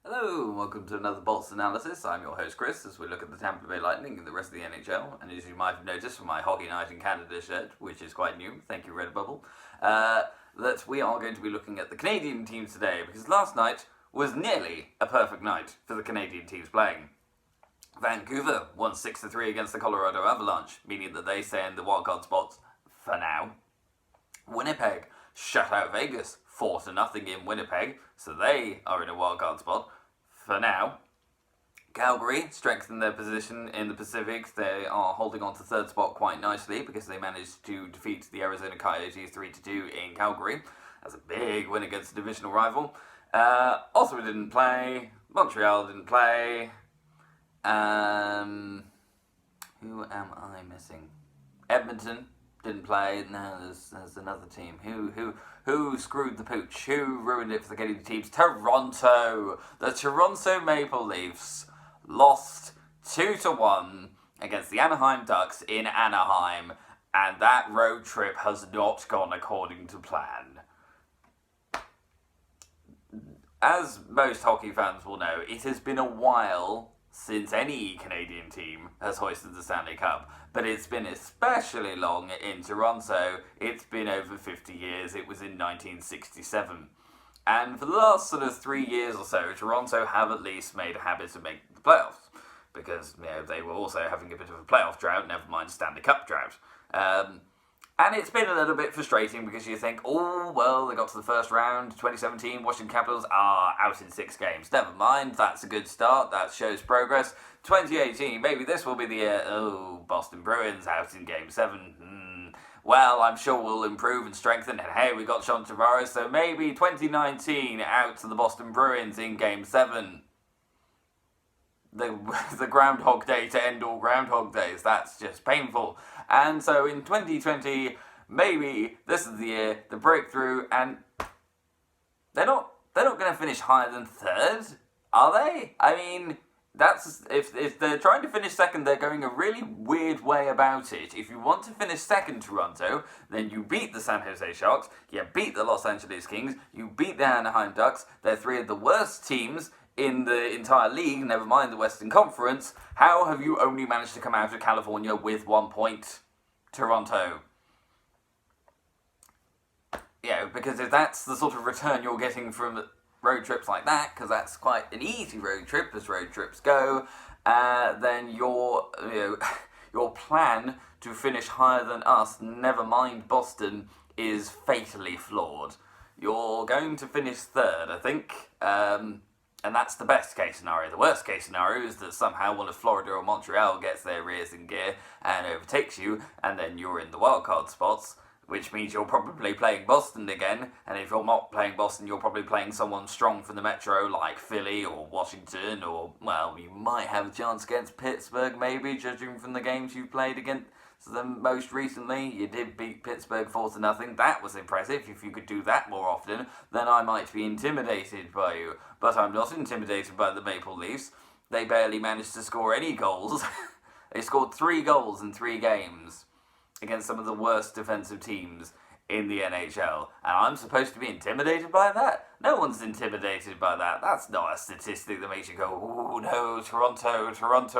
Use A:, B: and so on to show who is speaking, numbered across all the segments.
A: Hello, and welcome to another Bolts Analysis. I'm your host Chris, as we look at the Tampa Bay Lightning and the rest of the NHL. And as you might have noticed from my Hockey Night in Canada shirt, which is quite new, thank you Redbubble, that we are going to be looking at the Canadian teams today, because last night was nearly a perfect night for the Canadian teams playing. Vancouver won 6-3 against the Colorado Avalanche, meaning that they stay in the wildcard spots for now. Winnipeg shut out Vegas 4-0 in Winnipeg, so they are in a wildcard spot for now. Calgary strengthened their position in the Pacific. They are holding on to third spot quite nicely because they managed to defeat the Arizona Coyotes 3-2 in Calgary. That's a big win against a divisional rival. Ottawa didn't play. Montreal didn't play. Who am I missing? Edmonton didn't play. No, there's another team. Who screwed the pooch? Who ruined it for the Canadian teams? Toronto! The Toronto Maple Leafs lost 2-1 against the Anaheim Ducks in Anaheim, and that road trip has not gone according to plan. As most hockey fans will know, it has been a while since any Canadian team has hoisted the Stanley Cup, but it's been especially long in Toronto. It's been over 50 years. It was in 1967. And for the last sort of 3 years or so, Toronto have at least made a habit of making the playoffs, because they were also having a bit of a playoff drought, never mind Stanley Cup drought. And it's been a little bit frustrating because you think, oh, well, they got to the first round, 2017, Washington Capitals are out in 6 games. Never mind, that's a good start, that shows progress. 2018, maybe this will be the year, Boston Bruins out in Game 7. Well, I'm sure we'll improve and strengthen, and hey, we got Sean Tavares, so maybe 2019 out to the Boston Bruins in Game 7. The Groundhog Day to end all Groundhog Days, that's just painful. And so in 2020, maybe this is the year, the breakthrough, and they're not going to finish higher than third, are they? I mean, that's if they're trying to finish second, they're going a really weird way about it. If you want to finish second, Toronto, then you beat the San Jose Sharks, you beat the Los Angeles Kings, you beat the Anaheim Ducks. They're 3 of the worst teams in the entire league, never mind the Western Conference. How have you only managed to come out of California with 1 point, Toronto? Because if that's the sort of return you're getting from road trips like that, because that's quite an easy road trip as road trips go, then your plan to finish higher than us, never mind Boston, is fatally flawed. You're going to finish third, I think. And that's the best case scenario. The worst case scenario is that somehow one of Florida or Montreal gets their rears in gear and overtakes you, and then you're in the wildcard spots, which means you're probably playing Boston again, and if you're not playing Boston, you're probably playing someone strong from the Metro, like Philly or Washington, or, well, you might have a chance against Pittsburgh, maybe, judging from the games you've played against them most recently. You did beat Pittsburgh 4-0. That was impressive. If you could do that more often, then I might be intimidated by you. But I'm not intimidated by the Maple Leafs. They barely managed to score any goals. They scored 3 goals in 3 games against some of the worst defensive teams in the NHL. And I'm supposed to be intimidated by that? No one's intimidated by that. That's not a statistic that makes you go, oh no, Toronto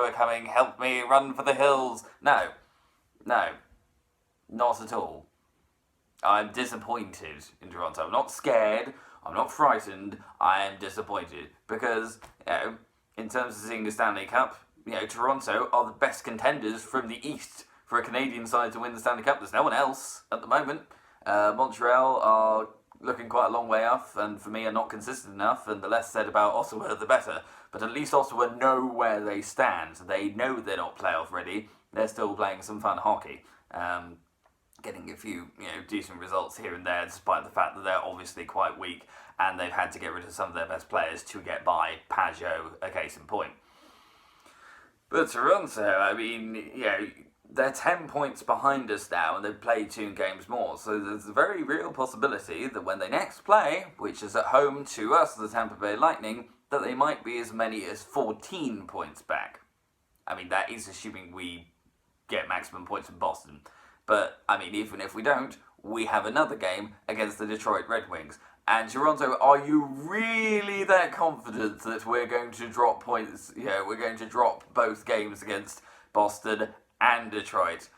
A: are coming, help me, run for the hills. No, not at all. I'm disappointed in Toronto. I'm not scared, I'm not frightened, I am disappointed. Because, in terms of seeing the Stanley Cup, Toronto are the best contenders from the East for a Canadian side to win the Stanley Cup. There's no one else at the moment. Montreal are looking quite a long way off, and for me are not consistent enough, and the less said about Ottawa, the better. But at least Ottawa know where they stand. They know they're not playoff ready. They're still playing some fun hockey. Getting a few, decent results here and there, despite the fact that they're obviously quite weak, and they've had to get rid of some of their best players to get by. Pajot, a case in point. But Toronto, I mean, they're 10 points behind us now, and they've played 2 games more. So there's a very real possibility that when they next play, which is at home to us, the Tampa Bay Lightning, that they might be as many as 14 points back. I mean, that is assuming we get maximum points from Boston. But, I mean, even if we don't, we have another game against the Detroit Red Wings. And Toronto, are you really that confident that we're going to drop points? We're going to drop both games against Boston and Detroit.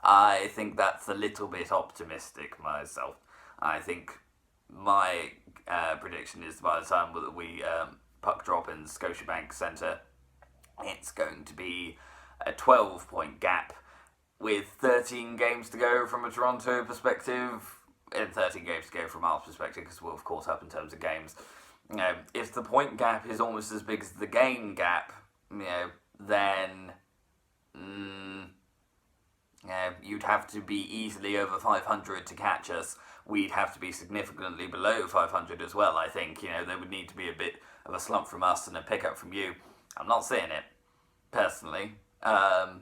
A: I think that's a little bit optimistic myself. I think my prediction is by the time that we puck drop in Scotiabank Centre, it's going to be a 12-point gap with 13 games to go from a Toronto perspective, and 13 games to go from our perspective, because we'll of course have in terms of games. If the point gap is almost as big as the game gap, then you'd have to be easily over 500 to catch us. We'd have to be significantly below 500 as well, I think. There would need to be a bit of a slump from us and a pickup from you. I'm not seeing it, personally. No.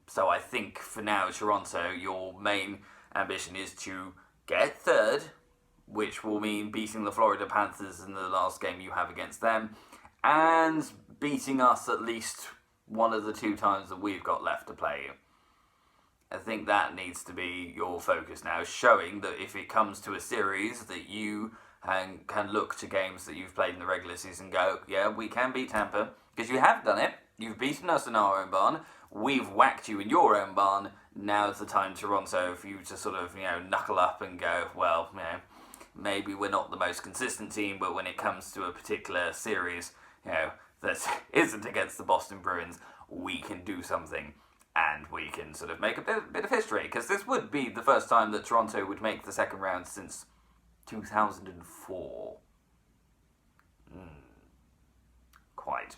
A: So I think for now, Toronto, your main ambition is to get third, which will mean beating the Florida Panthers in the last game you have against them, and beating us at least one of the 2 times that we've got left to play. I think that needs to be your focus now, showing that if it comes to a series that you can look to games that you've played in the regular season and go, yeah, we can beat Tampa, because you have done it. You've beaten us in our own barn. We've whacked you in your own barn. Now is the time, Toronto, for you to sort of, knuckle up and go, well, maybe we're not the most consistent team, but when it comes to a particular series, that isn't against the Boston Bruins, we can do something. And we can sort of make a bit of history, because this would be the first time that Toronto would make the second round since 2004. Quite.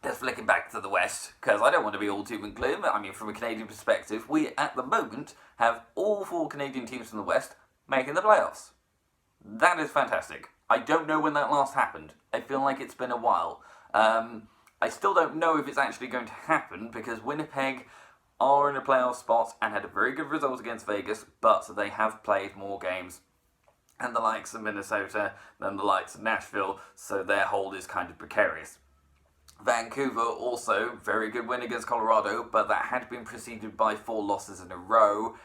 A: Let's flick it back to the West, because I don't want to be all doom and gloom. I mean, from a Canadian perspective, we at the moment have all 4 Canadian teams from the West making the playoffs. That is fantastic. I don't know when that last happened. I feel like it's been a while. I still don't know if it's actually going to happen, because Winnipeg are in a playoff spot and had a very good result against Vegas, but they have played more games than the likes of Minnesota, than the likes of Nashville, so their hold is kind of precarious. Vancouver also, very good win against Colorado, but that had been preceded by 4 losses in a row.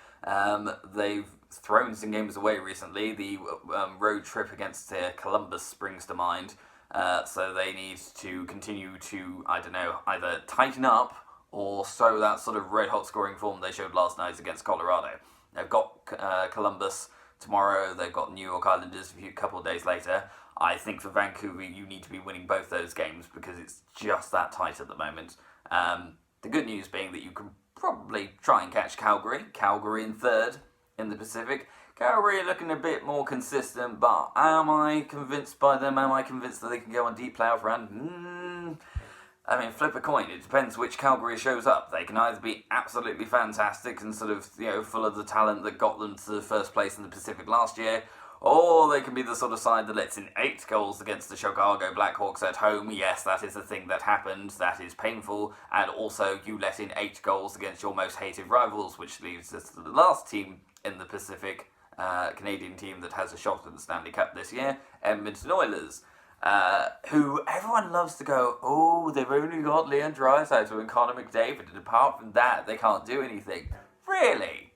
A: They've thrown some games away recently. The road trip against Columbus springs to mind. So they need to continue to, either tighten up or show that sort of red-hot scoring form they showed last night against Colorado. They've got Columbus tomorrow. They've got New York Islanders a couple of days later. I think for Vancouver, you need to be winning both those games because it's just that tight at the moment. The good news being that you can probably try and catch Calgary. Calgary in third in the Pacific. Calgary are looking a bit more consistent, but am I convinced by them? Am I convinced that they can go on deep playoff run? Flip a coin. It depends which Calgary shows up. They can either be absolutely fantastic and sort of, full of the talent that got them to the first place in the Pacific last year, or they can be the sort of side that lets in 8 goals against the Chicago Blackhawks at home. Yes, that is a thing that happened. That is painful. And also, you let in 8 goals against your most hated rivals, which leaves us to the last team in the Pacific, Canadian team that has a shot at the Stanley Cup this year, Edmonton Oilers, who everyone loves to go, oh, they've only got Leon Draisaitl and Connor McDavid, and apart from that, they can't do anything. Really?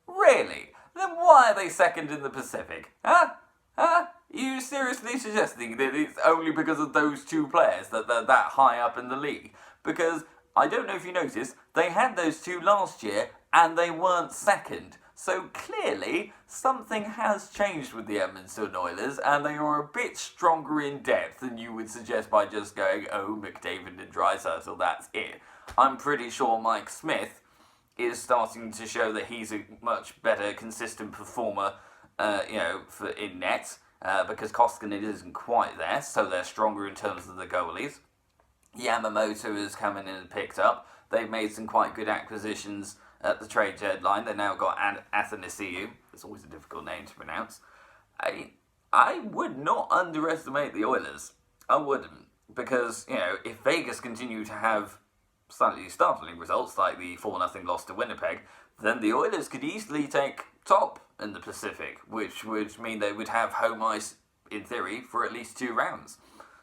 A: Really? Then why are they second in the Pacific? Huh? Are you seriously suggesting that it's only because of those 2 players that they're that high up in the league? Because, I don't know if you noticed, they had those 2 last year, and they weren't second. So clearly, something has changed with the Edmonton Oilers, and they are a bit stronger in depth than you would suggest by just going, oh, McDavid and Draisaitl, that's it. I'm pretty sure Mike Smith is starting to show that he's a much better, consistent performer, in net, because Koskinen isn't quite there, so they're stronger in terms of the goalies. Yamamoto has come in and picked up. They've made some quite good acquisitions at the trade deadline. They've now got Athanasiou. It's always a difficult name to pronounce. I would not underestimate the Oilers. I wouldn't. Because, if Vegas continue to have slightly startling results, like the 4-0 loss to Winnipeg, then the Oilers could easily take top in the Pacific, which would mean they would have home ice, in theory, for at least 2 rounds.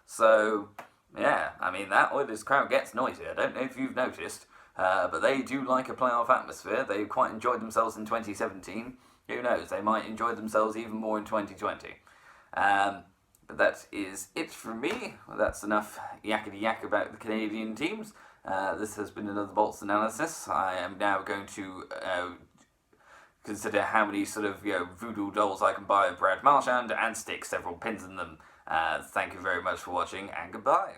A: So, yeah, that Oilers crowd gets noisy. I don't know if you've noticed. But they do like a playoff atmosphere. They quite enjoyed themselves in 2017. Who knows? They might enjoy themselves even more in 2020. But that is it from me. That's enough yakety yak about the Canadian teams. This has been another Bolts analysis. I am now going to consider how many sort of voodoo dolls I can buy of Brad Marchand and stick several pins in them. Thank you very much for watching, and goodbye.